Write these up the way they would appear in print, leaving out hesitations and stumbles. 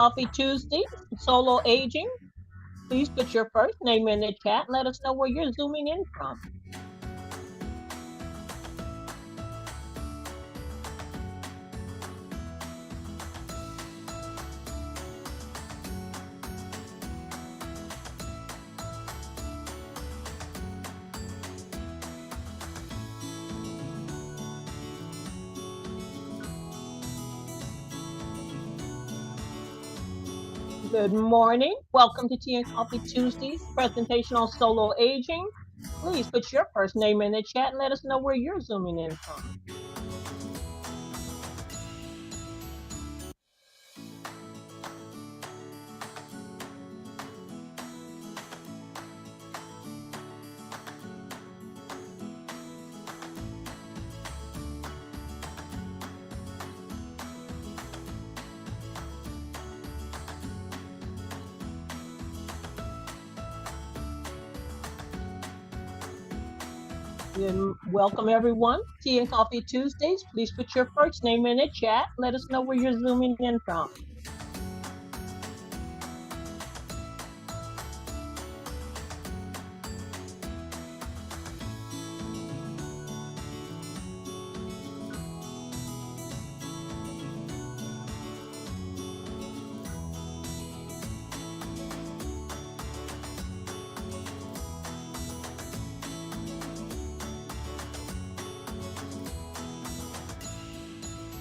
Coffee Tuesday, solo aging. Please put your first name in the chat. Let us know where you're zooming in from. Good morning. Welcome to Tea and Coffee Tuesdays presentation on solo aging. Please put your first name in the chat and let us know where you're zooming in from. Welcome everyone. Tea and Coffee Tuesdays. Please put your first name in the chat. Let us know where you're zooming in from.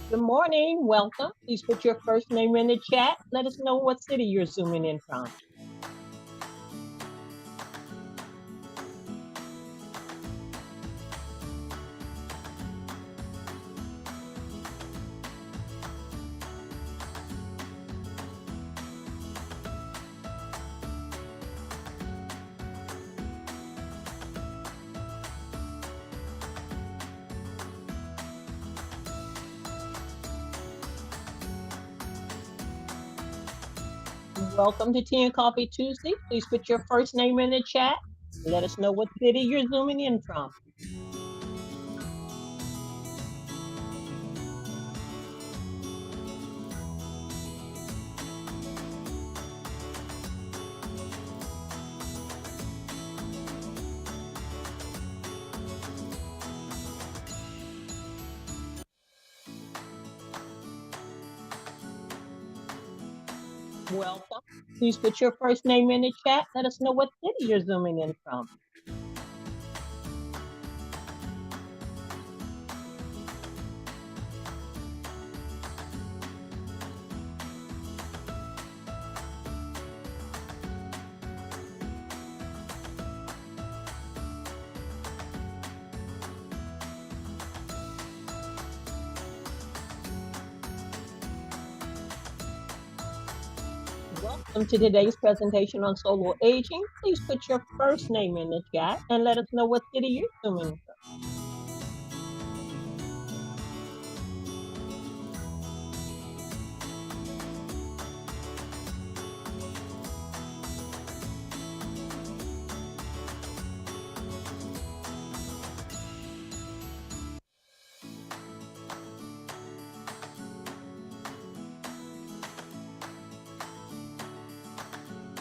Good morning. Welcome. Please put your first name in the chat. Let us know what city you're zooming in from. Welcome to Tea and Coffee Tuesday. Please put your first name in the chat. Let us know what city you're zooming in from. Welcome. Please put your first name in the chat. Let us know what city you're zooming in from. Welcome to today's presentation on solo aging. Please put your first name in the chat and let us know what city you're zooming from.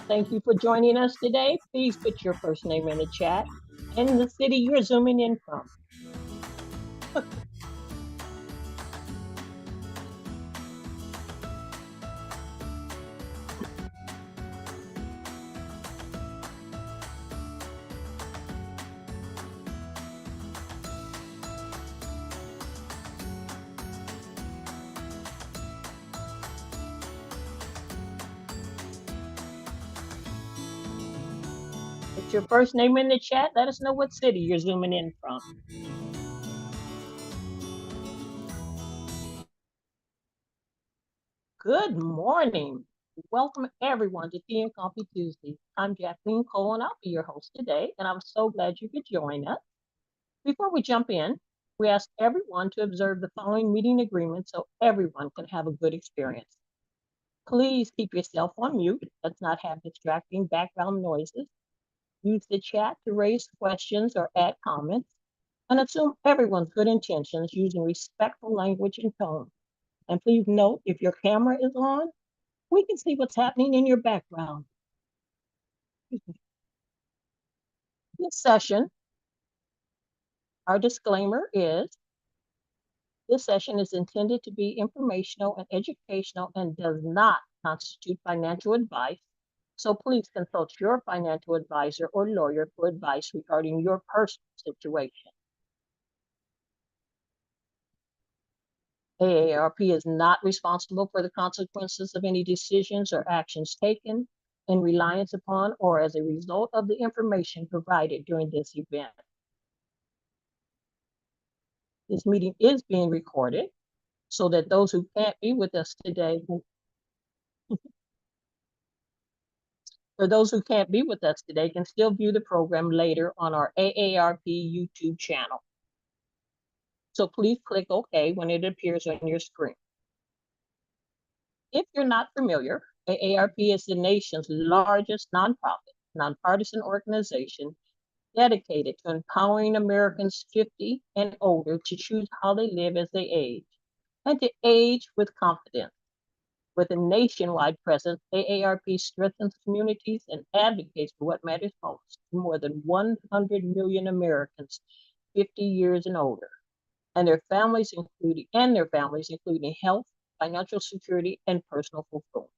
Thank you for joining us today. Please put your first name in the chat and the city you're zooming in from. Put your first name in the chat. Let us know what city you're zooming in from. Good morning. Welcome everyone to Tea and Coffee Tuesday. I'm Jacqueline Cole and I'll be your host today, and I'm so glad you could join us. Before we jump in, we ask everyone to observe the following meeting agreement so everyone can have a good experience. Please keep yourself on mute. Let's not have distracting background noises. Use the chat to raise questions or add comments, and assume everyone's good intentions using respectful language and tone. And please note, if your camera is on, We can see what's happening in your background. This session, our disclaimer is, this session is intended to be informational and educational and does not constitute financial advice. So please consult your financial advisor or lawyer for advice regarding your personal situation. AARP is not responsible for the consequences of any decisions or actions taken in reliance upon or as a result of the information provided during this event. This meeting is being recorded so that those who can't be with us today, can still view the program later on our AARP YouTube channel. So please click OK when it appears on your screen. If you're not familiar, AARP is the nation's largest nonprofit, nonpartisan organization dedicated to empowering Americans 50 and older to choose how they live as they age and to age with confidence. With a nationwide presence, AARP strengthens communities and advocates for what matters most to more than 100 million Americans 50 years and older, and their families, including health, financial security, and personal fulfillment.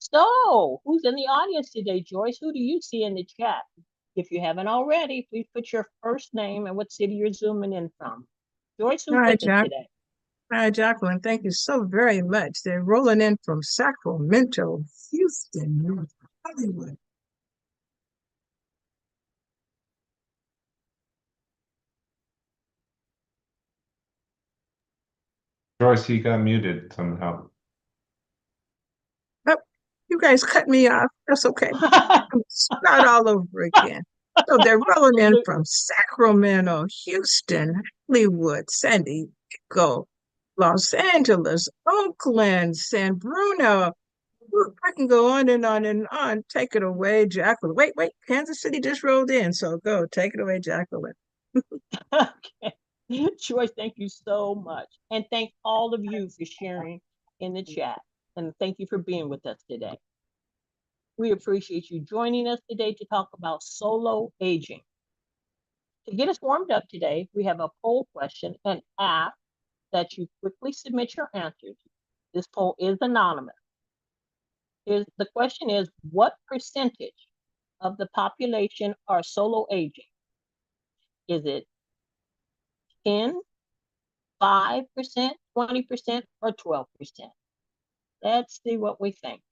So, who's in the audience today, Joyce? Who do you see in the chat? If you haven't already, please put your first name and what city you're zooming in from. Joyce, who's with us today? Hi, Jacqueline. Thank you so very much. They're rolling in from Sacramento, Houston, North Hollywood. Joyce, he got muted somehow. Oh, you guys cut me off. That's okay. Start all over again. So they're rolling in from Sacramento, Houston, Hollywood, San Diego, Los Angeles, Oakland, San Bruno. I can go on and on and on. Take it away, Jacqueline. Wait. Kansas City just rolled in, so go. Take it away, Jacqueline. Okay. Joyce, thank you so much. And thank all of you for sharing in the chat. And thank you for being with us today. We appreciate you joining us today to talk about solo aging. To get us warmed up today, we have a poll question and ask that you quickly submit your answers. This poll is anonymous. The question is, what percentage of the population are solo aging? Is it 10, 5%, 20%, or 12%? Let's see what we think.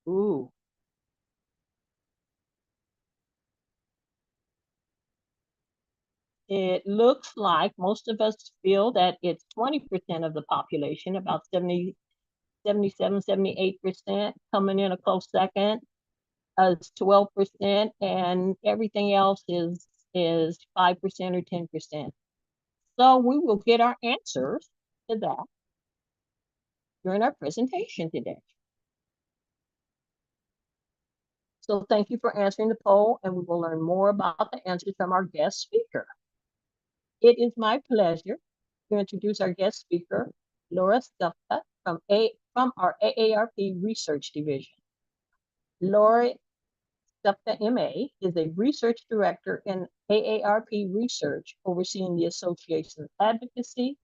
Ooh. It looks like most of us feel that it's 20% of the population, about 70, 77, 78%. Coming in a close second is 12%, and everything else is 5% or 10%. So we will get our answers to that during our presentation today. So thank you for answering the poll, and we will learn more about the answers from our guest speaker. It is my pleasure to introduce our guest speaker, Laura Stufka from our AARP Research Division. Laura Stufka, MA, is a research director in AARP Research, overseeing the association's advocacy,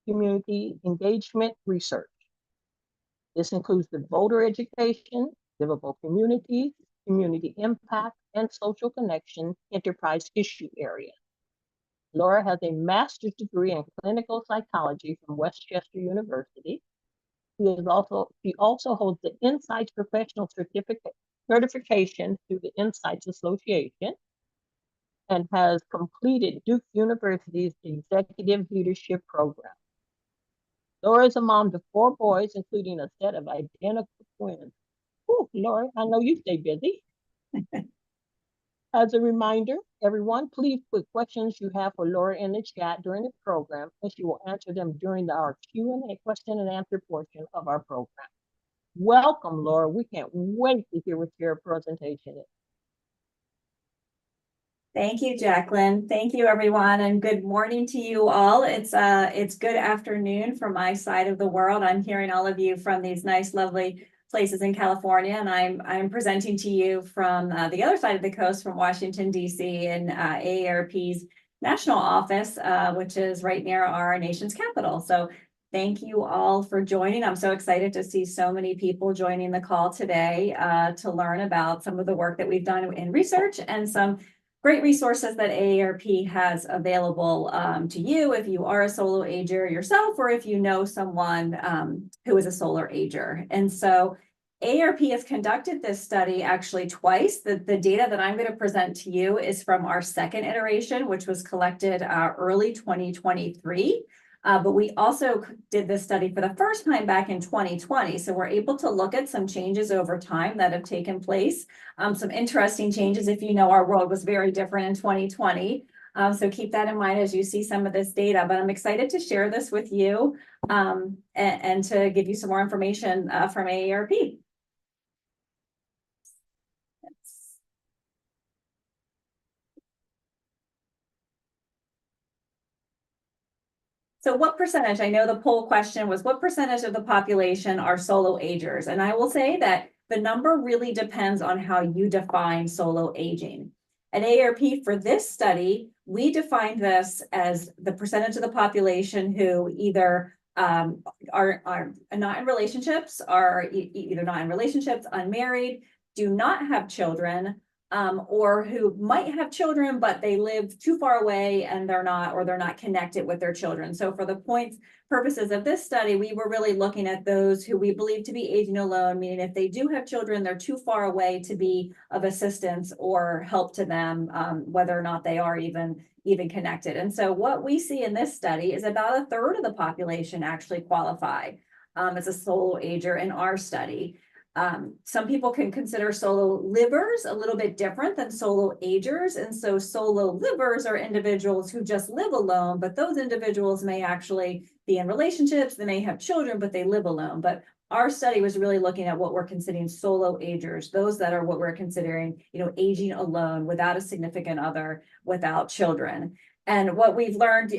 community engagement research. This includes the voter education, livable communities, community impact, and social connection enterprise issue areas. Laura has a master's degree in clinical psychology from Westchester University. She also holds the Insights Professional Certification through the Insights Association and has completed Duke University's Executive Leadership Program. Laura is a mom to 4 boys, including a set of identical twins. Whew, Laura, I know you stay busy. As a reminder, everyone, please put questions you have for Laura in the chat during the program, and she will answer them during our Q&A question and answer portion of our program. Welcome, Laura. We can't wait to hear what your presentation is. Thank you, Jacqueline. Thank you, everyone, and good morning to you all. It's good afternoon from my side of the world. I'm hearing all of you from these nice, lovely places in California, and I'm presenting to you from the other side of the coast, from Washington, D.C., in AARP's national office, which is right near our nation's capital. So thank you all for joining. I'm so excited to see so many people joining the call today to learn about some of the work that we've done in research and some great resources that AARP has available to you if you are a solo ager yourself, or if you know someone who is a solo ager. And so AARP has conducted this study actually twice. The data that I'm going to present to you is from our second iteration, which was collected early 2023. But we also did this study for the first time back in 2020. So we're able to look at some changes over time that have taken place. Some interesting changes, if you know, our world was very different in 2020. So keep that in mind as you see some of this data, but I'm excited to share this with you and to give you some more information from AARP. So what percentage, I know the poll question was, what percentage of the population are solo agers? And I will say that the number really depends on how you define solo aging. At AARP for this study, we defined this as the percentage of the population who either are not in relationships, are either not in relationships, unmarried, do not have children, or who might have children, but they live too far away and they're not connected with their children. So for the purposes of this study, we were really looking at those who we believe to be aging alone, meaning if they do have children, they're too far away to be of assistance or help to them, whether or not they are even connected. And so what we see in this study is about a third of the population actually qualify as a solo ager in our study. Some people can consider solo livers a little bit different than solo agers. And so solo livers are individuals who just live alone, but those individuals may actually be in relationships, they may have children, but they live alone. But our study was really looking at what we're considering solo agers, those that are what we're considering, aging alone without a significant other, without children. And what we've learned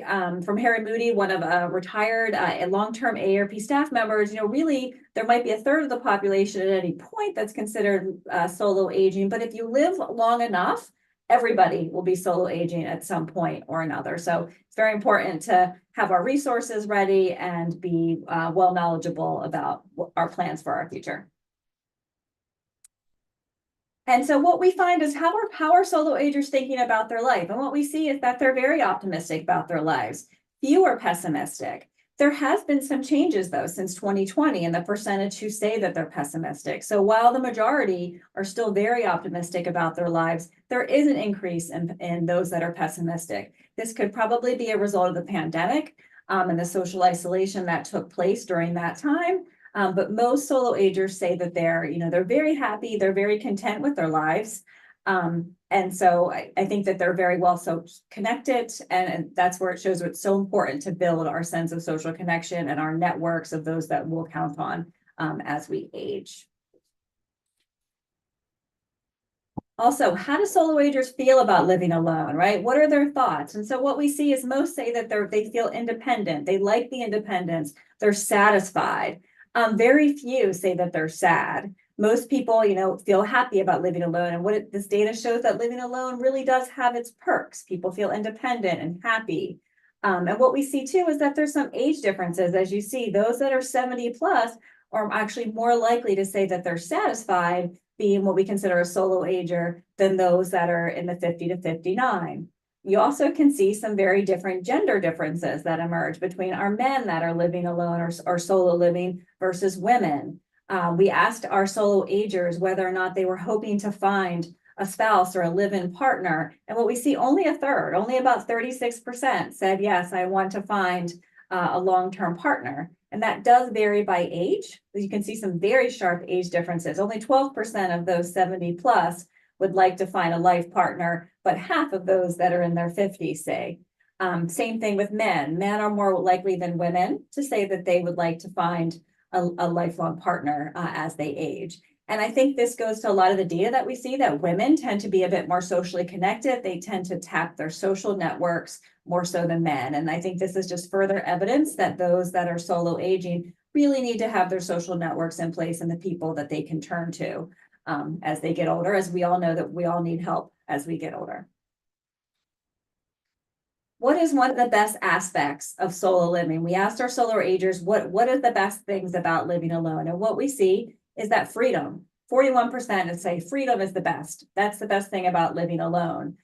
from Harry Moody, one of retired long-term AARP staff members, really there might be a third of the population at any point that's considered solo aging. But if you live long enough, everybody will be solo aging at some point or another. So it's very important to have our resources ready and be well knowledgeable about our plans for our future. And so what we find is how are solo agers thinking about their life? And what we see is that they're very optimistic about their lives. Few are pessimistic. There has been some changes, though, since 2020 in the percentage who say that they're pessimistic. So while the majority are still very optimistic about their lives, there is an increase in those that are pessimistic. This could probably be a result of the pandemic and the social isolation that took place during that time. But most solo agers say that they're very happy, they're very content with their lives. And so I think that they're very well so connected, and that's where it shows what's so important to build our sense of social connection and our networks of those that we'll count on as we age. Also, how do solo agers feel about living alone, right? What are their thoughts? And so what we see is most say that they feel independent, they like the independence, they're satisfied. Very few say that they're sad. Most people, feel happy about living alone. And this data shows that living alone really does have its perks. People feel independent and happy. And what we see too is that there's some age differences. As you see, those that are 70 plus are actually more likely to say that they're satisfied being what we consider a solo ager than those that are in the 50 to 59. You also can see some very different gender differences that emerge between our men that are living alone or solo living versus women. We asked our solo agers whether or not they were hoping to find a spouse or a live-in partner. And what we see, only a third, only about 36% said, yes, I want to find a long-term partner. And that does vary by age. You can see some very sharp age differences. Only 12% of those 70 plus would like to find a life partner, but half of those that are in their 50s say. Same thing with men. Men are more likely than women to say that they would like to find a lifelong partner as they age. And I think this goes to a lot of the data that we see, that women tend to be a bit more socially connected. They tend to tap their social networks more so than men. And I think this is just further evidence that those that are solo aging really need to have their social networks in place and the people that they can turn to as they get older, as we all know that we all need help as we get older. What is one of the best aspects of solo living? We asked our solo agers, what are the best things about living alone? And what we see is that freedom. 41% would say freedom is the best. That's the best thing about living alone.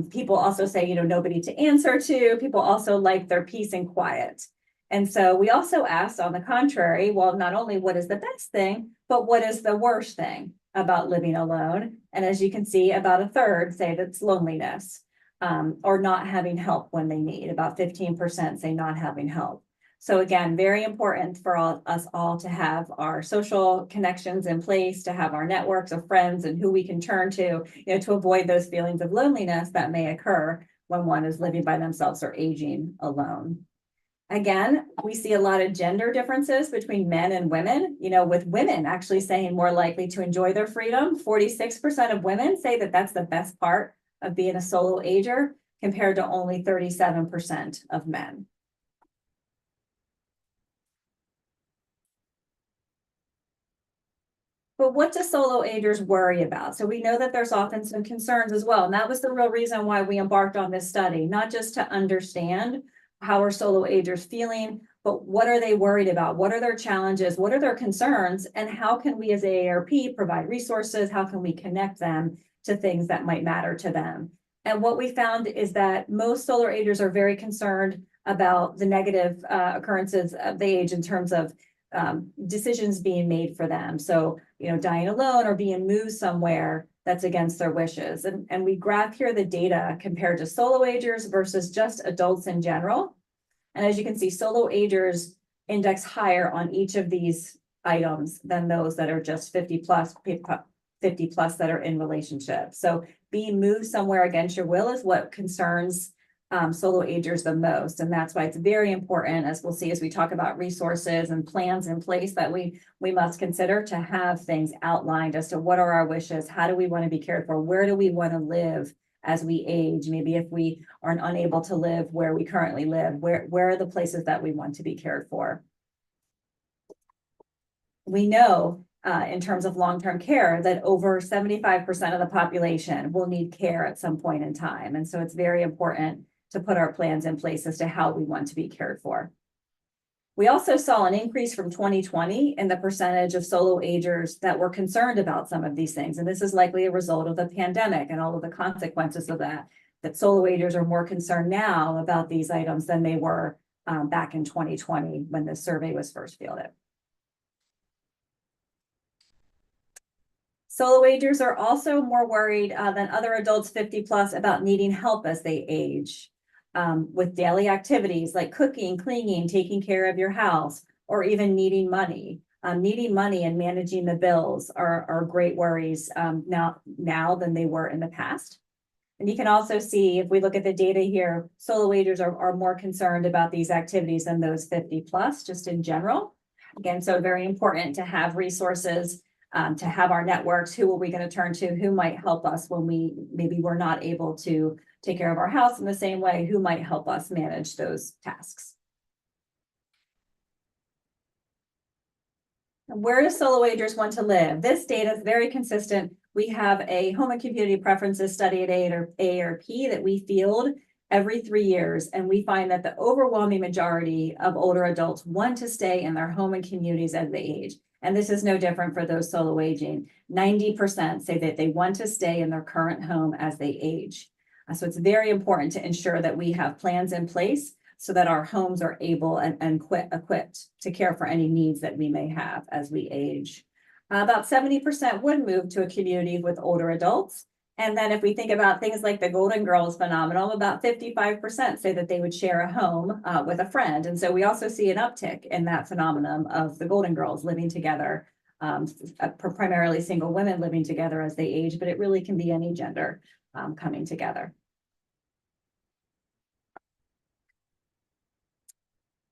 People also say, nobody to answer to. People also like their peace and quiet. And so we also asked, on the contrary, well, not only what is the best thing, but what is the worst thing about living alone? And as you can see, about a third say that's loneliness. Or not having help when they need. About 15% say not having help. So again, very important for us all to have our social connections in place, to have our networks of friends and who we can turn to, to avoid those feelings of loneliness that may occur when one is living by themselves or aging alone. Again, we see a lot of gender differences between men and women, with women actually saying more likely to enjoy their freedom. 46% of women say that that's the best part of being a solo ager, compared to only 37% of men. But what do solo agers worry about? So we know that there's often some concerns as well. And that was the real reason why we embarked on this study, not just to understand how are solo agers feeling, but what are they worried about? What are their challenges? What are their concerns? And how can we as AARP provide resources? How can we connect them to things that might matter to them? And what we found is that most solo agers are very concerned about the negative occurrences of the age in terms of decisions being made for them. So, dying alone or being moved somewhere that's against their wishes. And we graph here the data compared to solo agers versus just adults in general. And as you can see, solo agers index higher on each of these items than those that are just 50 plus that are in relationships. So being moved somewhere against your will is what concerns solo agers the most. And that's why it's very important, as we'll see as we talk about resources and plans in place, that we must consider to have things outlined as to what are our wishes, how do we want to be cared for, where do we want to live as we age, maybe if we are unable to live where we currently live, where are the places that we want to be cared for. We know in terms of long-term care that over 75% of the population will need care at some point in time. And so it's very important to put our plans in place as to how we want to be cared for. We also saw an increase from 2020 in the percentage of solo agers that were concerned about some of these things. And this is likely a result of the pandemic and all of the consequences of that solo agers are more concerned now about these items than they were back in 2020 when this survey was first fielded. Solo agers are also more worried than other adults 50 plus about needing help as they age with daily activities like cooking, cleaning, taking care of your house, or even needing money. Needing money and managing the bills are great worries now than they were in the past. And you can also see, if we look at the data here, solo agers are more concerned about these activities than those 50 plus, just in general. Again, so very important to have resources, to have our networks. Who are we going to turn to? Who might help us when maybe we're not able to take care of our house in the same way? Who might help us manage those tasks? Where do solo agers want to live? This data is very consistent. We have a home and community preferences study at AARP that we field every 3 years, and we find that the overwhelming majority of older adults want to stay in their home and communities as they age. And this is no different for those solo aging. 90% say that they want to stay in their current home as they age. So it's very important to ensure that we have plans in place so that our homes are able and equipped to care for any needs that we may have as we age. About 70% would move to a community with older adults. And then if we think about things like the Golden Girls phenomenon, about 55% say that they would share a home with a friend. And so we also see an uptick in that phenomenon of the Golden Girls living together, primarily single women living together as they age, but it really can be any gender coming together.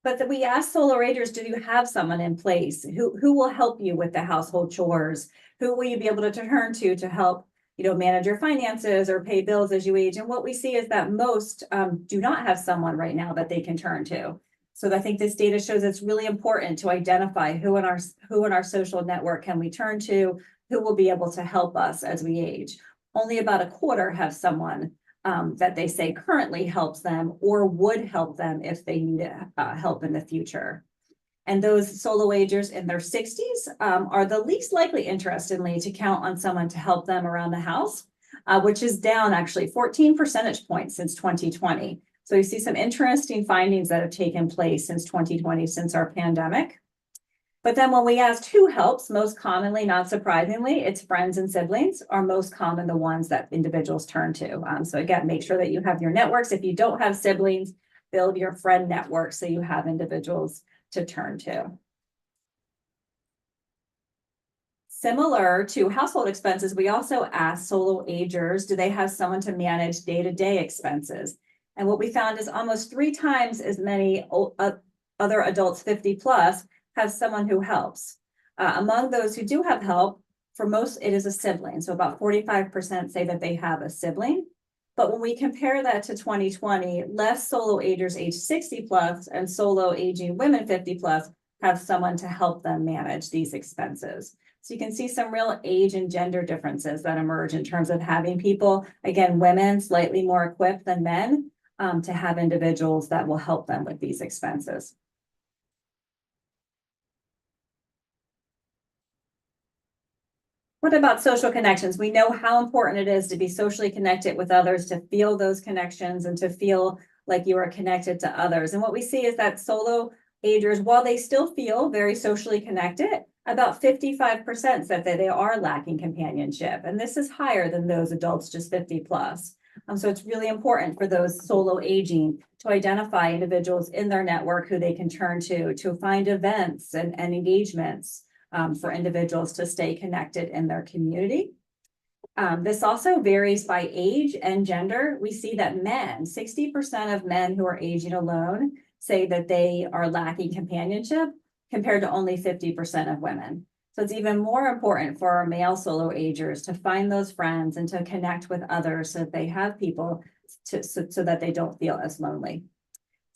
But that we asked solo agers, do you have someone in place who will help you with the household chores? Who will you be able to turn to help, manage your finances or pay bills as you age? And what we see is that most do not have someone right now that they can turn to. So I think this data shows it's really important to identify who in our social network can we turn to, who will be able to help us as we age. Only about a quarter have someone that they say currently helps them or would help them if they need help in the future. And those solo agers in their 60s are the least likely, interestingly, to count on someone to help them around the house, which is down actually 14 percentage points since 2020. So you see some interesting findings that have taken place since 2020, since our pandemic. But then when we asked who helps, most commonly, not surprisingly, it's friends and siblings are most common, the ones that individuals turn to. So again, make sure that you have your networks. If you don't have siblings, build your friend network so you have individuals to turn to. Similar to household expenses, we also asked solo agers, do they have someone to manage day-to-day expenses? And what we found is almost 3 times as many other adults 50 plus have someone who helps. Among those who do have help, for most, it is a sibling. So about 45% say that they have a sibling. But when we compare that to 2020, less solo agers age 60 plus and solo aging women 50 plus have someone to help them manage these expenses. So you can see some real age and gender differences that emerge in terms of having people, again, women slightly more equipped than men to have individuals that will help them with these expenses. What about social connections? We know how important it is to be socially connected with others, to feel those connections and to feel like you are connected to others. And what we see is that solo agers, while they still feel very socially connected, about 55% said that they are lacking companionship. And this is higher than those adults just 50 plus. So it's really important for those solo aging to identify individuals in their network who they can turn to find events and engagements for individuals to stay connected in their community. This also varies by age and gender. We see that 60% of men who are aging alone say that they are lacking companionship compared to only 50% of women. So it's even more important for our male solo agers to find those friends and to connect with others so that they have people so that they don't feel as lonely.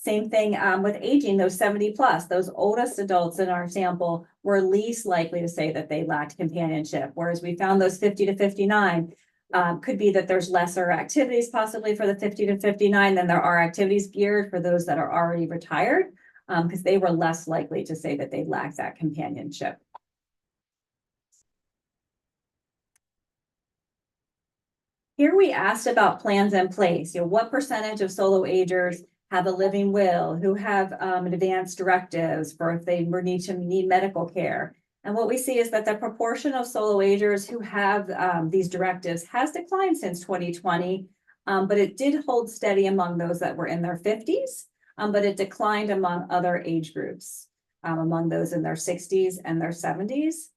Same thing with aging, those 70 plus, those oldest adults in our sample were least likely to say that they lacked companionship, whereas we found those 50 to 59 could be that there's lesser activities possibly for the 50 to 59 than there are activities geared for those that are already retired, because they were less likely to say that they lacked that companionship. Here we asked about plans in place. What percentage of solo agers have a living will, who have advanced directives for if they need medical care. And what we see is that the proportion of solo agers who have these directives has declined since 2020, but it did hold steady among those that were in their 50s, but it declined among other age groups, among those in their 60s and their 70s.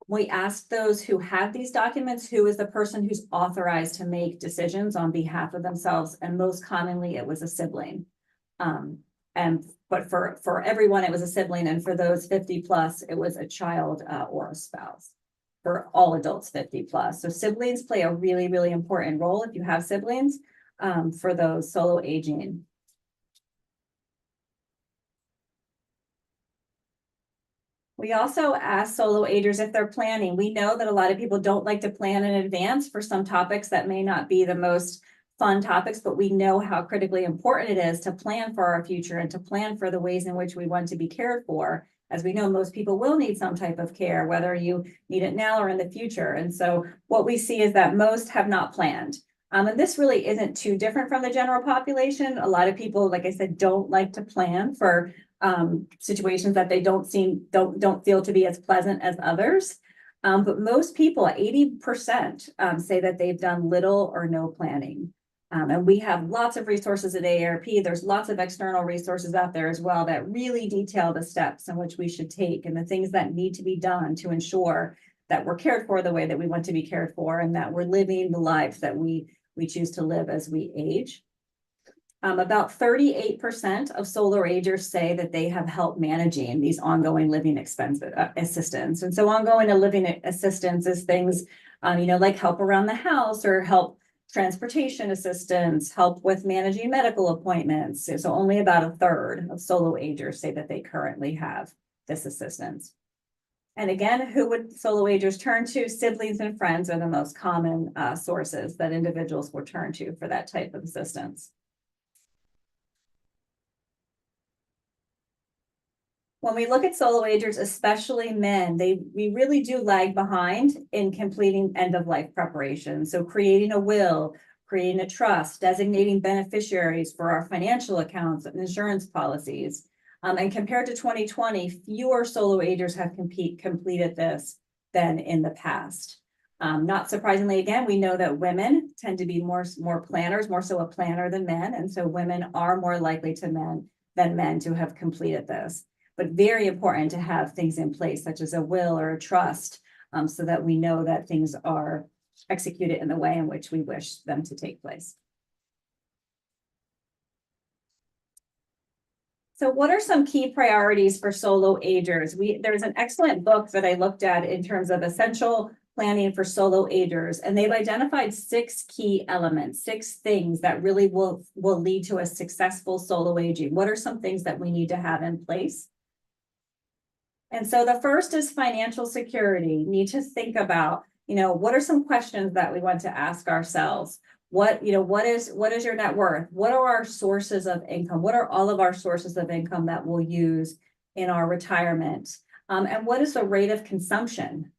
We asked those who have these documents, who is the person who's authorized to make decisions on behalf of themselves, and most commonly it was a sibling. But for everyone it was a sibling, and for those 50 plus it was a child or a spouse. For all adults 50 plus, so siblings play a really, really important role if you have siblings for those solo aging. We also ask solo agers if they're planning. We know that a lot of people don't like to plan in advance for some topics that may not be the most fun topics, but we know how critically important it is to plan for our future and to plan for the ways in which we want to be cared for. As we know, most people will need some type of care, whether you need it now or in the future. And so what we see is that most have not planned. And this really isn't too different from the general population. A lot of people, like I said, don't like to plan for situations that they don't feel to be as pleasant as others. But most people, 80%, say that they've done little or no planning. And we have lots of resources at AARP. There's lots of external resources out there as well that really detail the steps in which we should take and the things that need to be done to ensure that we're cared for the way that we want to be cared for and that we're living the lives that we choose to live as we age. About 38% of solar agers say that they have help managing these ongoing living expense assistance. And so ongoing living assistance is things, like help around the house or help transportation assistance, help with managing medical appointments. So only about a third of solo agers say that they currently have this assistance. And again, who would solo agers turn to? Siblings and friends are the most common sources that individuals will turn to for that type of assistance. When we look at solo agers, especially men, we really do lag behind in completing end-of-life preparation. So creating a will, creating a trust, designating beneficiaries for our financial accounts and insurance policies. And compared to 2020, fewer solo agers have completed this than in the past. Not surprisingly, again, we know that women tend to be more planners, more so a planner than men. And so women are more likely than men to have completed this. But very important to have things in place, such as a will or a trust, so that we know that things are executed in the way in which we wish them to take place. So what are some key priorities for solo agers? There's an excellent book that I looked at in terms of essential planning for solo agers, and they've identified 6 key elements, 6 things that really will lead to a successful solo aging. What are some things that we need to have in place? And so the first is financial security. Need to think about, what are some questions that we want to ask ourselves? What is your net worth? What are our sources of income? What are all of our sources of income that we'll use in our retirement? And what is the rate of consumption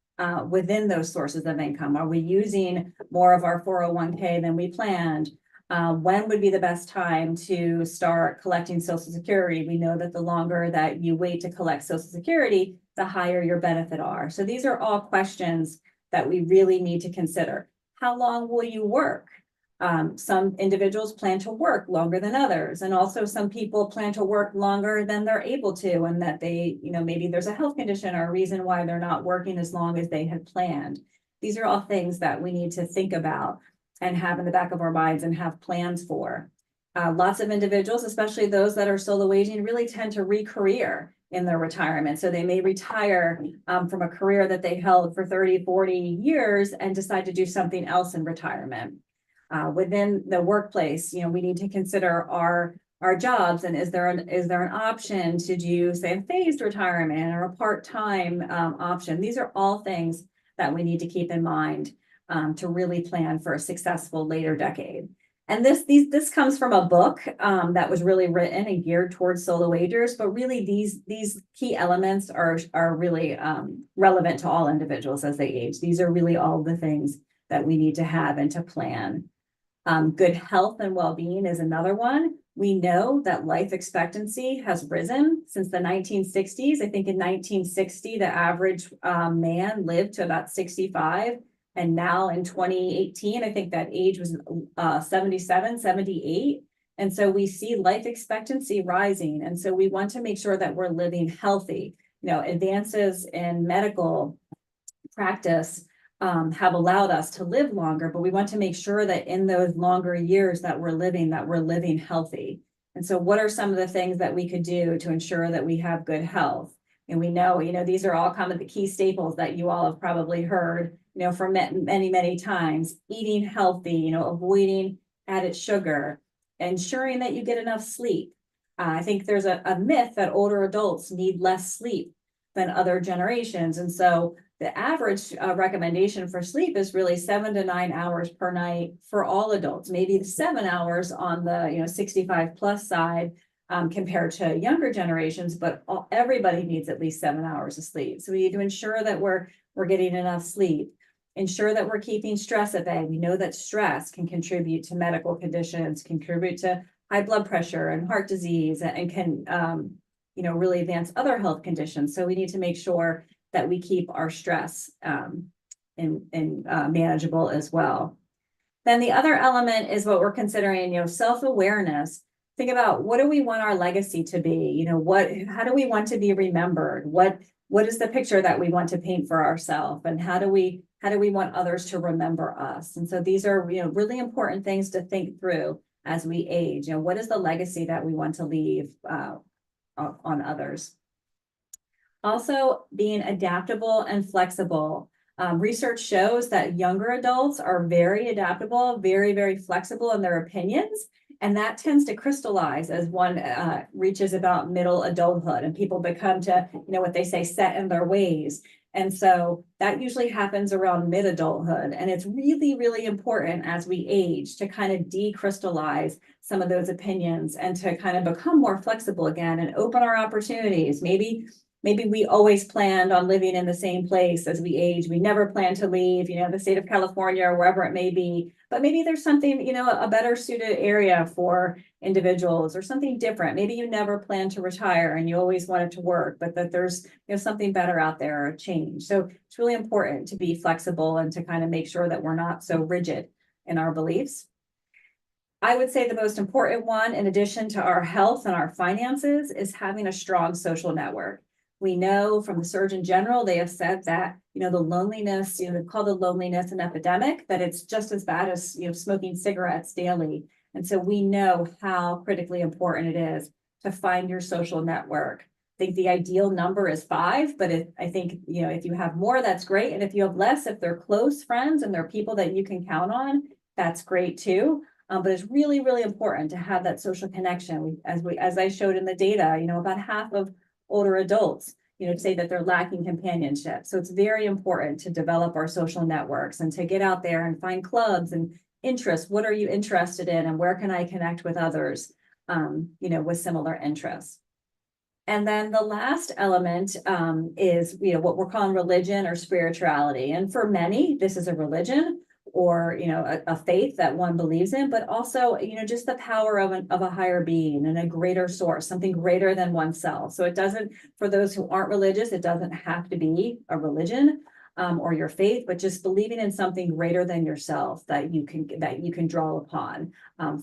within those sources of income? Are we using more of our 401k than we planned? When would be the best time to start collecting Social Security? We know that the longer that you wait to collect Social Security, the higher your benefit are. So these are all questions that we really need to consider. How long will you work? Some individuals plan to work longer than others, and also some people plan to work longer than they're able to, and that they, maybe there's a health condition or a reason why they're not working as long as they had planned. These are all things that we need to think about and have in the back of our minds and have plans for. Lots of individuals, especially those that are solo aging, really tend to re-career in their retirement. So they may retire from a career that they held for 30, 40 years and decide to do something else in retirement. Within the workplace, we need to consider our jobs, and is there an option to do, say, a phased retirement or a part-time option? These are all things that we need to keep in mind to really plan for a successful later decade. And this comes from a book that was really written and geared towards solo agers, but really these key elements are really relevant to all individuals as they age. These are really all the things that we need to have and to plan. Good health and well-being is another one. We know that life expectancy has risen since the 1960s. I think in 1960, the average man lived to about 65. And now in 2018, I think that age was 77, 78. And so we see life expectancy rising. And so we want to make sure that we're living healthy. Advances in medical practice have allowed us to live longer, but we want to make sure that in those longer years that we're living healthy. And so what are some of the things that we could do to ensure that we have good health? And we know, these are all kind of the key staples that you all have probably heard, for many, many times. Eating healthy, avoiding added sugar, ensuring that you get enough sleep. I think there's a myth that older adults need less sleep than other generations. And so the average recommendation for sleep is really 7 to 9 hours per night for all adults, maybe 7 hours on the 65 plus side compared to younger generations, but everybody needs at least 7 hours of sleep. So we need to ensure that we're getting enough sleep, ensure that we're keeping stress at bay. We know that stress can contribute to medical conditions, contribute to high blood pressure and heart disease, and can really advance other health conditions. So we need to make sure that we keep our stress manageable as well. Then the other element is what we're considering, self-awareness. Think about, what do we want our legacy to be? How do we want to be remembered? What is the picture that we want to paint for ourselves? And how do we want others to remember us? And so these are, really important things to think through as we age? You know, what is the legacy that we want to leave on others? Also, being adaptable and flexible. Research shows that younger adults are very adaptable, very, very flexible in their opinions. And that tends to crystallize as one reaches about middle adulthood, and people become to, you know, what they say, set in their ways. And so that usually happens around mid-adulthood. And it's really, really important as we age to kind of decrystallize some of those opinions and to kind of become more flexible again and open our opportunities. Maybe we always planned on living in the same place as we age. We never planned to leave, you know, the state of California or wherever it may be. But maybe there's something, you know, a better suited area for individuals or something different. Maybe you never planned to retire and you always wanted to work, but that there's, you know, something better out there, or a change. So it's really important to be flexible and to kind of make sure that we're not so rigid in our beliefs. I would say the most important one, in addition to our health and our finances, is having a strong social network. We know from the Surgeon General, they have said that, you know, the loneliness, you know, they call the loneliness an epidemic, that it's just as bad as, you know, smoking cigarettes daily. And so we know how critically important it is to find your social network. I think the ideal number is 5, but I think, you know, if you have more, that's great. And if you have less, if they're close friends and they're people that you can count on, that's great too. But it's really, really important to have that social connection. As I showed in the data, you know, about half of older adults, you know, say that they're lacking companionship. So it's very important to develop our social networks and to get out there and find clubs and interests. What are you interested in, and where can I connect with others, you know, with similar interests? And then the last element is, you know, what we're calling religion or spirituality. And for many, this is a religion or, you know, a faith that one believes in, but also, you know, just the power of a higher being and a greater source, something greater than oneself. So it doesn't, for those who aren't religious, it doesn't have to be a religion or your faith, but just believing in something greater than yourself that you can draw upon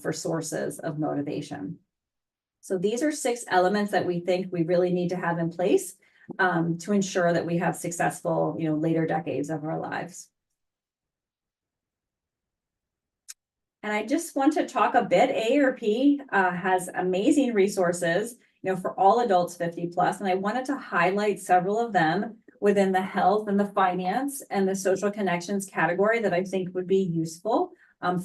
for sources of motivation. So these are 6 elements that we think we really need to have in place to ensure that we have successful, you know, later decades of our lives. And I just want to talk a bit. AARP has amazing resources, you know, for all adults 50 plus. And I wanted to highlight several of them within the health and the finance and the social connections category that I think would be useful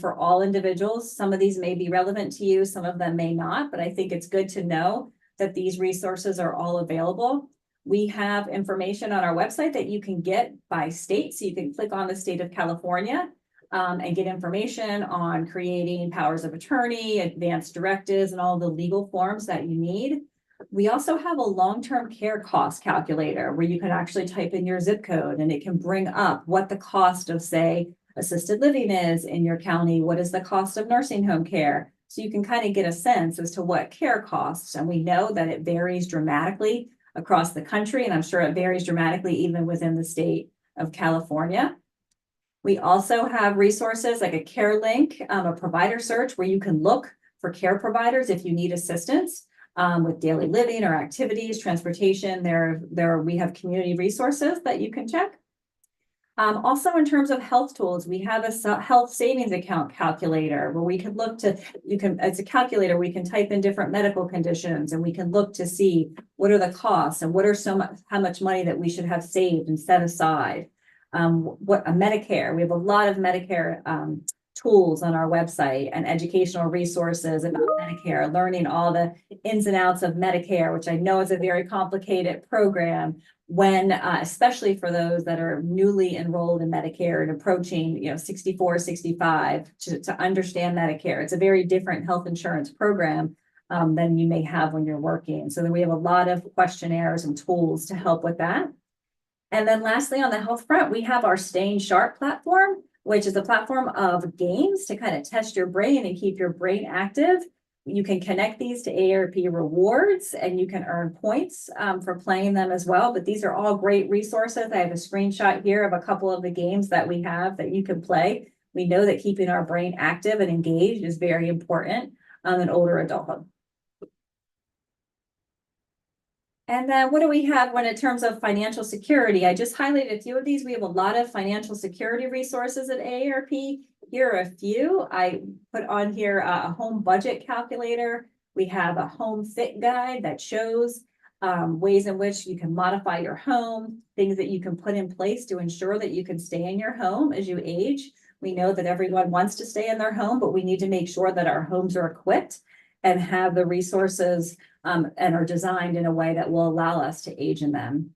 for all individuals. Some of these may be relevant to you, some of them may not, but I think it's good to know that these resources are all available. We have information on our website that you can get by state. So you can click on the state of California and get information on creating powers of attorney, advanced directives, and all the legal forms that you need. We also have a long-term care cost calculator where you can actually type in your zip code and it can bring up what the cost of, say, assisted living is in your county. What is the cost of nursing home care? So you can kind of get a sense as to what care costs. And we know that it varies dramatically across the country. And I'm sure it varies dramatically even within the state of California. We also have resources like a care link, a provider search where you can look for care providers if you need assistance with daily living or activities, transportation. We have community resources that you can check. Also, in terms of health tools, we have a health savings account calculator where we can look to, it's a calculator, we can type in different medical conditions and we can look to see what are the costs and what are how much money that we should have saved and set aside. What a Medicare, we have a lot of Medicare tools on our website and educational resources about Medicare, learning all the ins and outs of Medicare, which I know is a very complicated program when, especially for those that are newly enrolled in Medicare and approaching, you know, 64, 65 to understand Medicare. It's a very different health insurance program than you may have when you're working. So we have a lot of questionnaires and tools to help with that. And then lastly, on the health front, we have our Staying Sharp platform, which is a platform of games to kind of test your brain and keep your brain active. You can connect these to AARP rewards and you can earn points for playing them as well. But these are all great resources. I have a screenshot here of a couple of the games that we have that you can play. We know that keeping our brain active and engaged is very important in older adulthood. And then what do we have when in terms of financial security? I just highlighted a few of these. We have a lot of financial security resources at AARP. Here are a few. I put on here a home budget calculator. We have a home fit guide that shows ways in which you can modify your home, things that you can put in place to ensure that you can stay in your home as you age. We know that everyone wants to stay in their home, but we need to make sure that our homes are equipped and have the resources and are designed in a way that will allow us to age in them.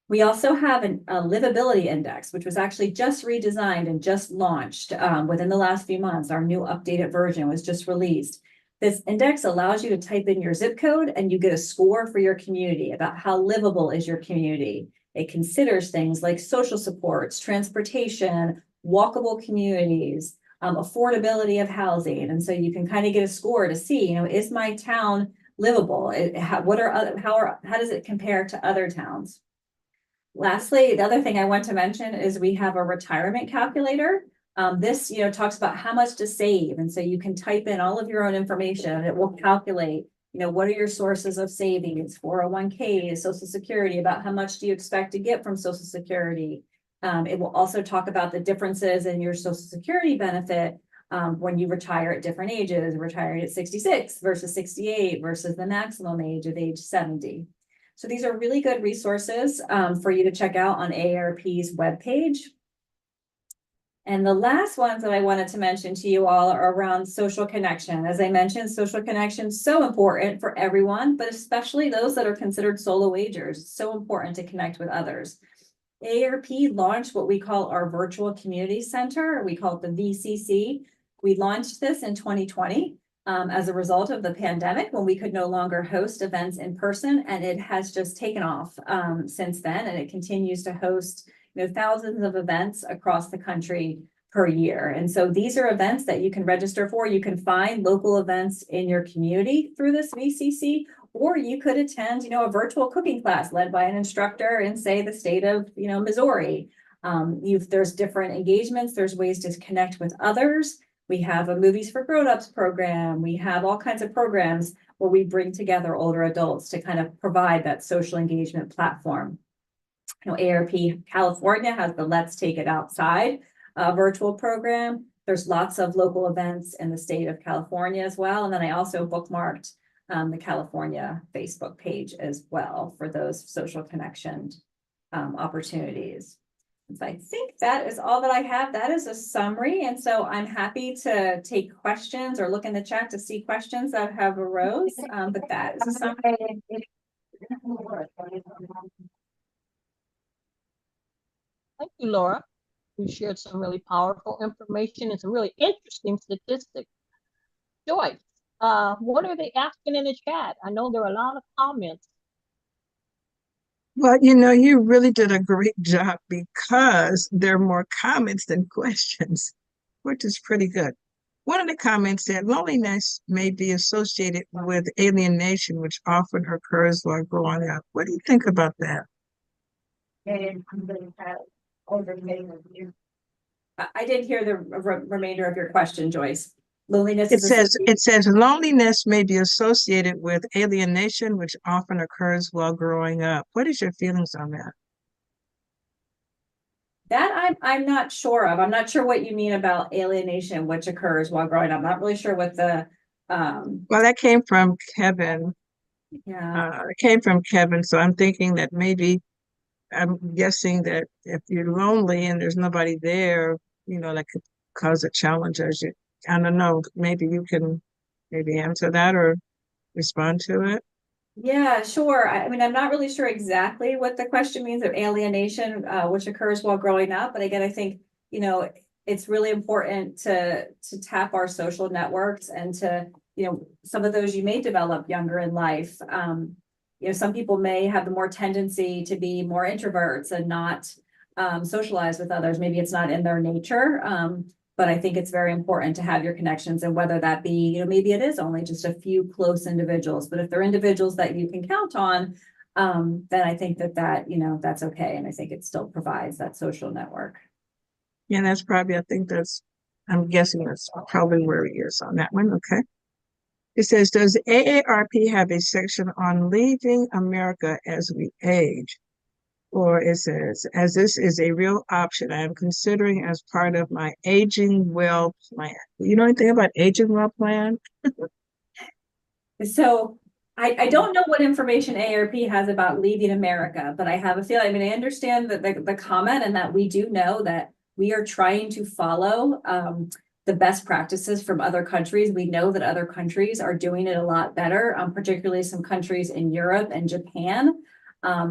We also have a livability index, which was actually just redesigned and just launched within the last few months. Our new updated version was just released. This index allows you to type in your zip code and you get a score for your community about how livable is your community. It considers things like social supports, transportation, walkable communities, affordability of housing. And so you can kind of get a score to see, you know, is my town livable? How does it compare to other towns? Lastly, the other thing I want to mention is we have a retirement calculator. This, talks about how much to save. And so you can type in all of your own information and it will calculate, what are your sources of savings, 401k, Social Security, about how much do you expect to get from Social Security. It will also talk about the differences in your Social Security benefit when you retire at different ages, retiring at 66 versus 68 versus the maximum age of age 70. So these are really good resources for you to check out on AARP's webpage. And the last ones that I wanted to mention to you all are around social connection. As I mentioned, social connection is so important for everyone, but especially those that are considered solo agers. It's so important to connect with others. AARP launched what we call our Virtual Community Center. We call it the VCC. We launched this in 2020. As a result of the pandemic, when we could no longer host events in person, and it has just taken off since then, and it continues to host thousands of events across the country per year. And so these are events that you can register for. You can find local events in your community through this VCC, or you could attend, a virtual cooking class led by an instructor in, say, the state of, Missouri. There's different engagements. There's ways to connect with others. We have a Movies for Grown-Ups program. We have all kinds of programs where we bring together older adults to kind of provide that social engagement platform. AARP California has the Let's Take It Outside virtual program. There's lots of local events in the state of California as well. And then I also bookmarked the California Facebook page as well for those social connection opportunities. So I think that is all that I have. That is a summary. And so I'm happy to take questions or look in the chat to see questions that have arose. But that is a summary. Thank you, Laura. You shared some really powerful information and some really interesting statistics. Joyce, what are they asking in the chat? I know there are a lot of comments. Well, you really did a great job because there are more comments than questions, which is pretty good. One of the comments said loneliness may be associated with alienation, which often occurs while growing up. What do you think about that? I didn't hear the remainder of your question, Joyce. Loneliness It says loneliness may be associated with alienation, which often occurs while growing up. What is your feelings on that? That I'm not sure of. I'm not sure what you mean about alienation, which occurs while growing up. I'm not really sure what the well, that came from Kevin. Yeah. It came from Kevin. So I'm thinking that maybe I'm guessing that if you're lonely and there's nobody there, that could cause a challenge as you, I don't know, maybe you can maybe answer that or respond to it. Yeah, sure. I mean, I'm not really sure exactly what the question means of alienation, which occurs while growing up. But again, I think, it's really important to tap our social networks and to, some of those you may develop younger in life. Some people may have the more tendency to be more introverts and not socialize with others. Maybe it's not in their nature. But I think it's very important to have your connections, and whether that be, maybe it is only just a few close individuals, but if they're individuals that you can count on, then I think that, that's okay. And I think it still provides that social network. Yeah, that's probably, I'm guessing that's probably where he is on that one. Okay. It says, does AARP have a section on leaving America as we age? Or it says, as this is a real option, I am considering as part of my aging well plan. You know anything about aging well plan? So I don't know what information AARP has about leaving America, but I have a feeling, I mean, I understand that the comment and that we do know that we are trying to follow the best practices from other countries. We know that other countries are doing it a lot better, particularly some countries in Europe and Japan.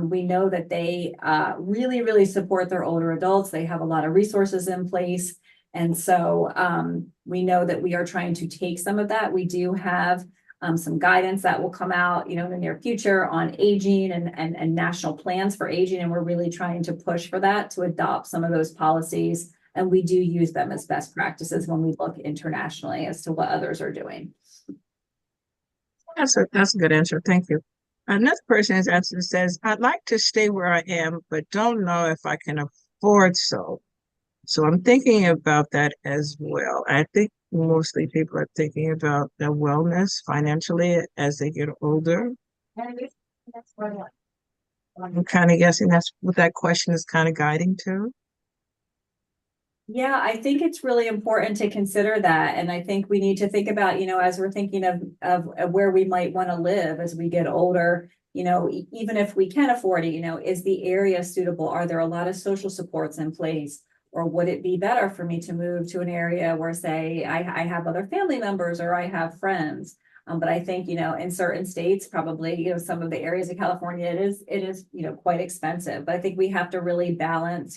We know that they really, really support their older adults. They have a lot of resources in place. And so we know that we are trying to take some of that. We do have some guidance that will come out, in the near future on aging and national plans for aging. And we're really trying to push for that, to adopt some of those policies. And we do use them as best practices when we look internationally as to what others are doing. That's a good answer. Thank you. Another person has answered says, I'd like to stay where I am, but don't know if I can afford so. So I'm thinking about that as well. I think mostly people are thinking about their wellness financially as they get older. I'm kind of guessing that's what that question is kind of guiding to. Yeah, I think it's really important to consider that. And I think we need to think about, as we're thinking of where we might want to live as we get older, even if we can afford it, is the area suitable? Are there a lot of social supports in place? Or would it be better for me to move to an area where, say, I have other family members or I have friends? But I think, in certain states, probably, some of the areas of California, it is, quite expensive. But I think we have to really balance,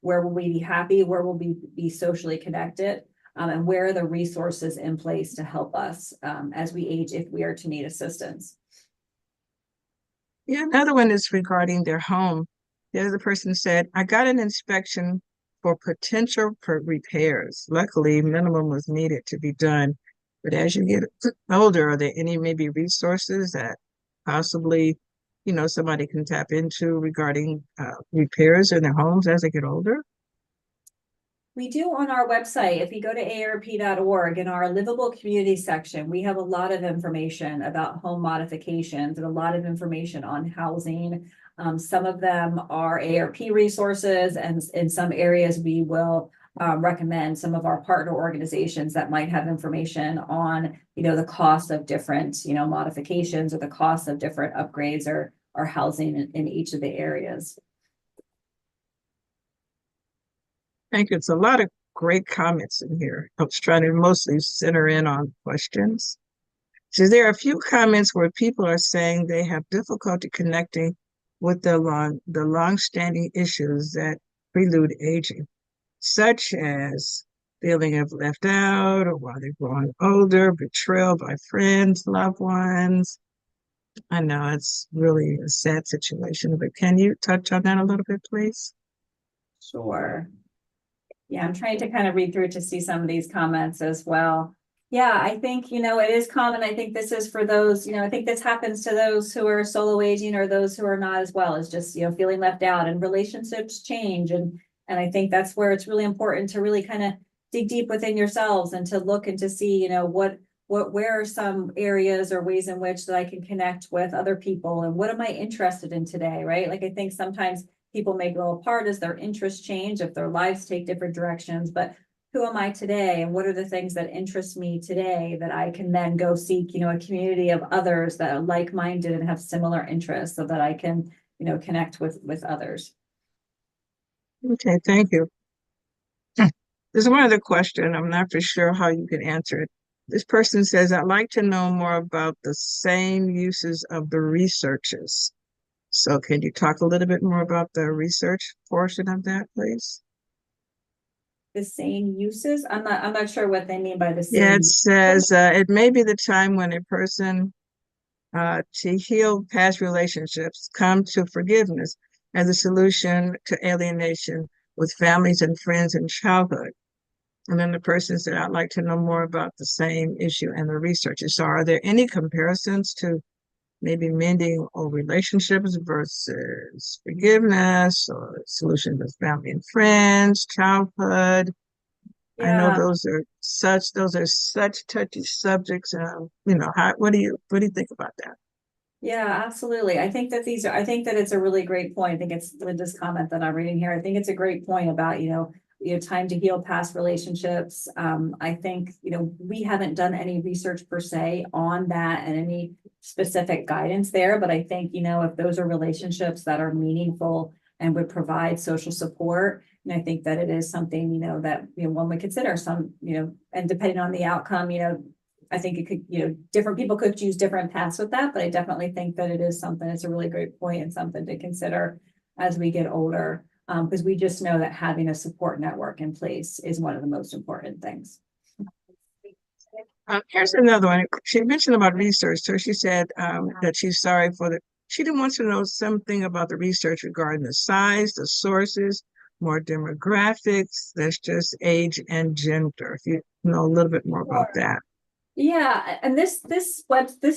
where will we be happy? Where will we be socially connected? And where are the resources in place to help us as we age if we are to need assistance? Yeah, another one is regarding their home. The other person said, I got an inspection for potential repairs. Luckily, minimum was needed to be done. But as you get older, are there any maybe resources that possibly, somebody can tap into regarding repairs in their homes as they get older? We do on our website. If you go to aarp.org in our livable community section, we have a lot of information about home modifications and a lot of information on housing. Some of them are AARP resources, and in some areas we will recommend some of our partner organizations that might have information on, the cost of different, modifications or the cost of different upgrades or housing in each of the areas. Thank you. It's a lot of great comments in here. I was trying to mostly center in on questions. So there are a few comments where people are saying they have difficulty connecting with the long-standing issues that prelude aging, such as feeling of left out or while they're growing older, betrayal by friends, loved ones. I know it's really a sad situation, but can you touch on that a little bit, please? Sure. Yeah, I'm trying to kind of read through to see some of these comments as well. Yeah, I think, it is common. I think this is for those, I think this happens to those who are solo aging or those who are not as well, as just, feeling left out, and relationships change. And I think that's where it's really important to really kind of dig deep within yourselves and to look and to see, where are some areas or ways in which that I can connect with other people, and what am I interested in today, right? Like, I think sometimes people may grow apart as their interests change, if their lives take different directions, but who am I today? And what are the things that interest me today that I can then go seek, a community of others that are like-minded and have similar interests, so that I can, connect with others. Okay, thank you. There's one other question. I'm not for sure how you can answer it. This person says, I'd like to know more about the same uses of the researches. So can you talk a little bit more about the research portion of that, please? The same uses? I'm not sure what they mean by the Yeah, same. it says it may be the time when a person to heal past relationships come to forgiveness as a solution to alienation with families and friends in childhood. And then the person said, I'd like to know more about the same issue and the researchers. So are there any comparisons to maybe mending old relationships versus forgiveness or solutions with family and friends, childhood? I know Yeah. those are such touchy subjects. What do you think about that? Yeah, absolutely. I think that I think that it's a really great point. I think it's Linda's comment that I'm reading here. I think it's a great point about, time to heal past relationships. I think, we haven't done any research per se on that and any specific guidance there, but I think, if those are relationships that are meaningful and would provide social support, and I think that it is something, that, one would consider and depending on the outcome, I think it could, different people could choose different paths with that, but I definitely think that it is something, it's a really great point and something to consider as we get older. Because we just know that having a support network in place is one of the most important things. Here's another one. She mentioned about research. So she said that she's sorry she didn't want to know something about the research regarding the size, the sources, more demographics, that's just age and gender. If you know a little bit more about that. Yeah, and this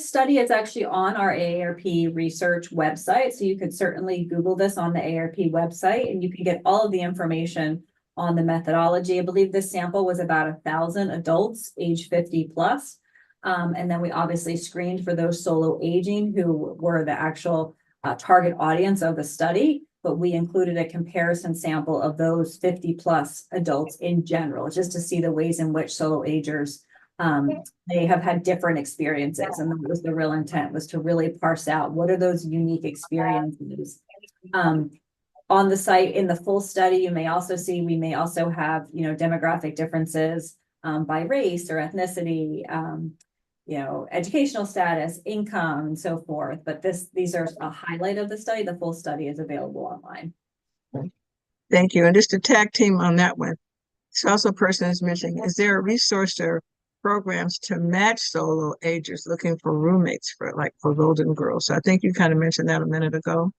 study is actually on our AARP research website. So you could certainly Google this on the AARP website and you can get all of the information on the methodology. I believe this sample was about 1,000 adults age 50 plus. And then we obviously screened for those solo aging who were the actual target audience of the study, but we included a comparison sample of those 50 plus adults in general, just to see the ways in which solo agers they have had different experiences, and that was the real intent, was to really parse out what are those unique experiences. On the site in the full study, you may also see, we may also have, demographic differences by race or ethnicity, educational status, income, and so forth. But these are a highlight of the study. The full study is available online. Thank you. And just to tag team on that one, it's also a person is mentioning, is there a resource or programs to match solo agers looking for roommates for Golden Girls? So I think you kind of mentioned that a minute ago.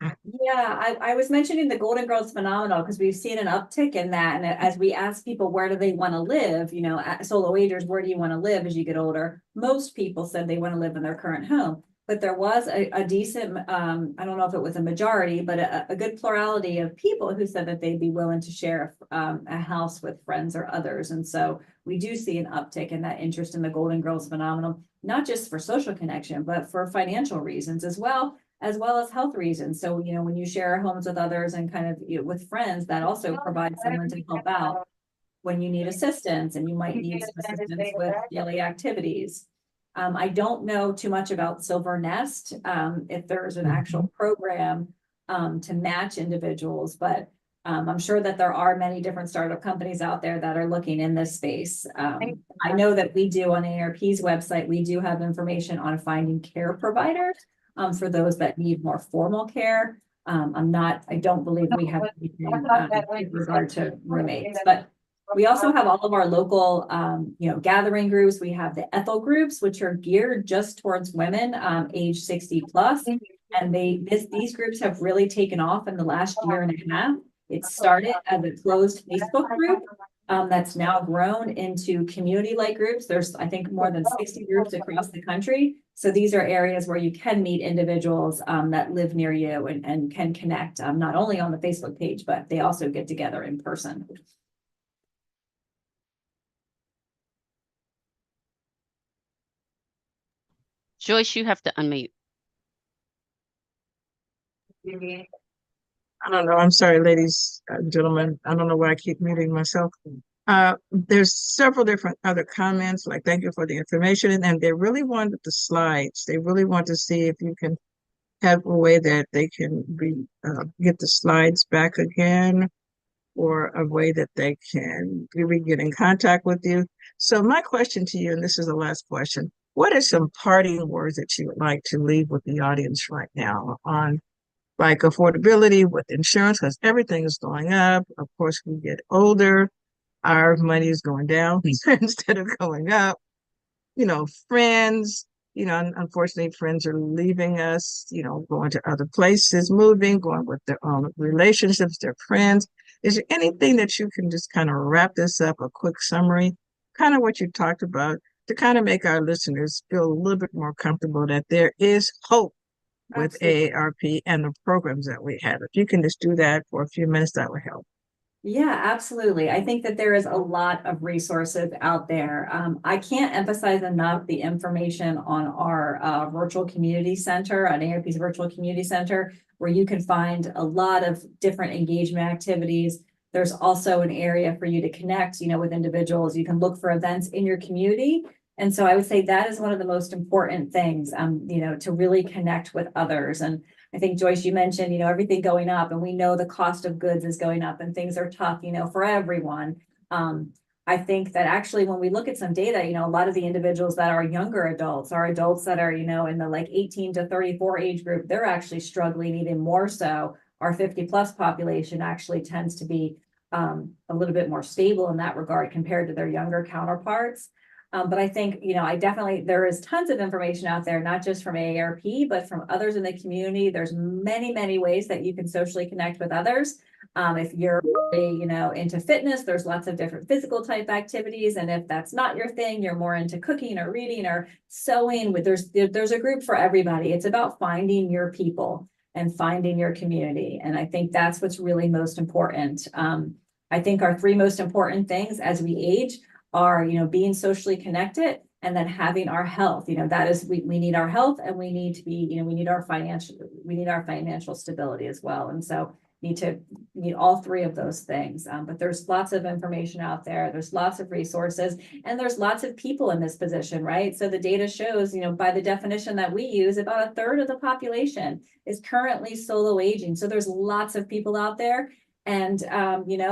Yeah, I was mentioning the Golden Girls phenomenon because we've seen an uptick in that. And as we ask people, where do they want to live? Solo agers, where do you want to live as you get older? Most people said they want to live in their current home. But there was a decent, I don't know if it was a majority, but a good plurality of people who said that they'd be willing to share a house with friends or others. And so we do see an uptick in that interest in the Golden Girls phenomenon, not just for social connection, but for financial reasons as well as health reasons. So, when you share homes with others and kind of with friends, that also provides someone to help out when you need assistance and you might need some assistance with daily activities. I don't know too much about Silver Nest, if there's an actual program to match individuals, but I'm sure that there are many different startup companies out there that are looking in this space. I know that we do on AARP's website, we do have information on finding care providers for those that need more formal care. I don't believe we have anything in regard to roommates, but we also have all of our local, gathering groups. We have the Ethel groups, which are geared just towards women, age 60 plus. And these groups have really taken off in the last year and a half. It started as a closed Facebook group that's now grown into community-like groups. There's, I think, more than 60 groups across the country. So these are areas where you can meet individuals that live near you and can connect not only on the Facebook page, but they also get together in person. Joyce, you have to unmute. I don't know. I'm sorry, ladies and gentlemen. I don't know why I keep muting myself. There's several different other comments, like thank you for the information. And they really wanted the slides. They really want to see if you can have a way that they can get the slides back again, or a way that they can really get in contact with you. So my question to you, and this is the last question, what are some parting words that you would like to leave with the audience right now on like affordability with insurance, because everything is going up. Of course, we get older, our money is going down instead of going up. Friends, unfortunately, friends are leaving us, going to other places, moving, going with their own relationships, their friends. Is there anything that you can just kind of wrap this up, a quick summary, kind of what you talked about, to kind of make our listeners feel a little bit more comfortable that there is hope with Absolutely. AARP and the programs that we have? If you can just do that for a few minutes, that would help. Yeah, absolutely. I think that there is a lot of resources out there. I can't emphasize enough the information on our virtual community center, on AARP's virtual community center, where you can find a lot of different engagement activities. There's also an area for you to connect, with individuals. You can look for events in your community. And so I would say that is one of the most important things, to really connect with others. And I think Joyce, you mentioned, everything going up, and we know the cost of goods is going up and things are tough, for everyone. I think that actually when we look at some data, a lot of the individuals that are younger adults are adults that are, in the like 18 to 34 age group, they're actually struggling even more so. Our 50 plus population actually tends to be a little bit more stable in that regard compared to their younger counterparts. But I think, there is tons of information out there, not just from AARP, but from others in the community. There's many, many ways that you can socially connect with others. If you're, into fitness, there's lots of different physical type activities. And if that's not your thing, you're more into cooking or reading or sewing, there's a group for everybody. It's about finding your people and finding your community. And I think that's what's really most important. I think our three most important things as we age are, being socially connected and then having our health. That is, we need our health, and we need to be, we need our financial stability as well. And so need all three of those things. But there's lots of information out there. There's lots of resources, and there's lots of people in this position, right? So the data shows, by the definition that we use, about a third of the population is currently solo aging. So there's lots of people out there. And,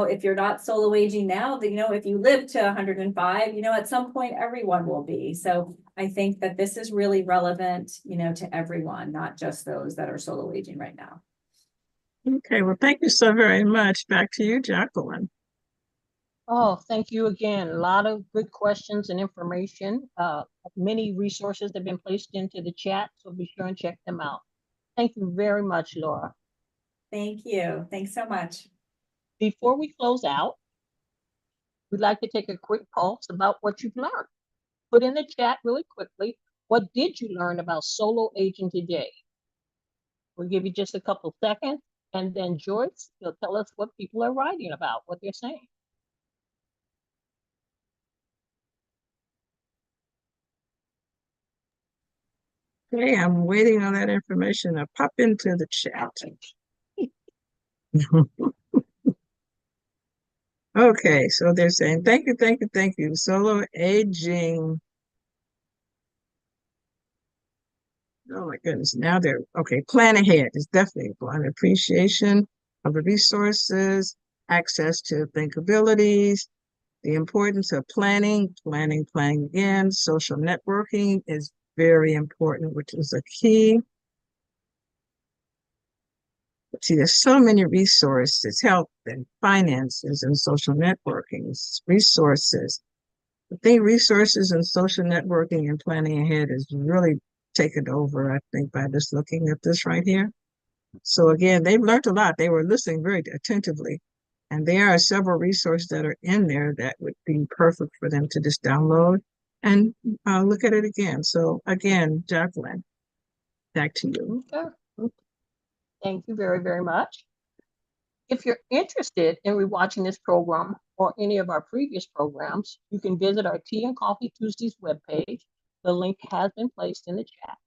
if you're not solo aging now, then, if you live to 105, at some point everyone will be. So I think that this is really relevant, to everyone, not just those that are solo aging right now. Okay, well, thank you so very much. Back to you, Jacqueline. Oh, thank you again. A lot of good questions and information. Many resources have been placed into the chat, so be sure and check them out. Thank you very much, Laura. Thank you. Thanks so much. Before we close out, we'd like to take a quick pulse about what you've learned. Put in the chat really quickly, what did you learn about solo aging today? We'll give you just a couple seconds, and then Joyce will tell us what people are writing about, what they're saying. Okay, I'm waiting on that information to pop into the chat. Okay, so they're saying, thank you, thank you, thank you. Solo aging. Oh my goodness, now they're, okay, plan ahead is definitely an appreciation of the resources, access to thinkabilities, the importance of planning again. Social networking is very important, which is a key. See, there's so many resources, health and finances and social networking resources. I think resources and social networking and planning ahead is really taken over, I think, by just looking at this right here. So again, they've learned a lot. They were listening very attentively. And there are several resources that are in there that would be perfect for them to just download and look at it again. So again, Jacqueline, back to you. Okay. Thank you very, very much. If you're interested in rewatching this program or any of our previous programs, you can visit our Tea and Coffee Tuesdays webpage. The link has been placed in the chat.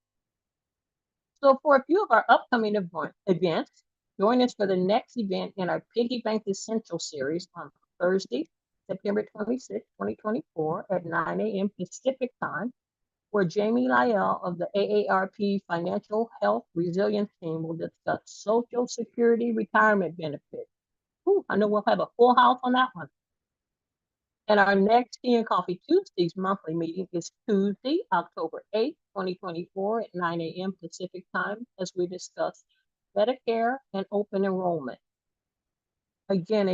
So for a few of our upcoming events, join us for the next event in our Piggy Bank Essential series on Thursday, September 26, 2024 at 9 a.m. Pacific time, where Jamie Lyell of the AARP Financial Health Resilience Team will discuss Social Security retirement benefits. Ooh, I know we'll have a full house on that one. And our next Tea and Coffee Tuesdays monthly meeting is Tuesday, October 8th, 2024 at 9 a.m. Pacific time as we discuss Medicare and open enrollment. Again,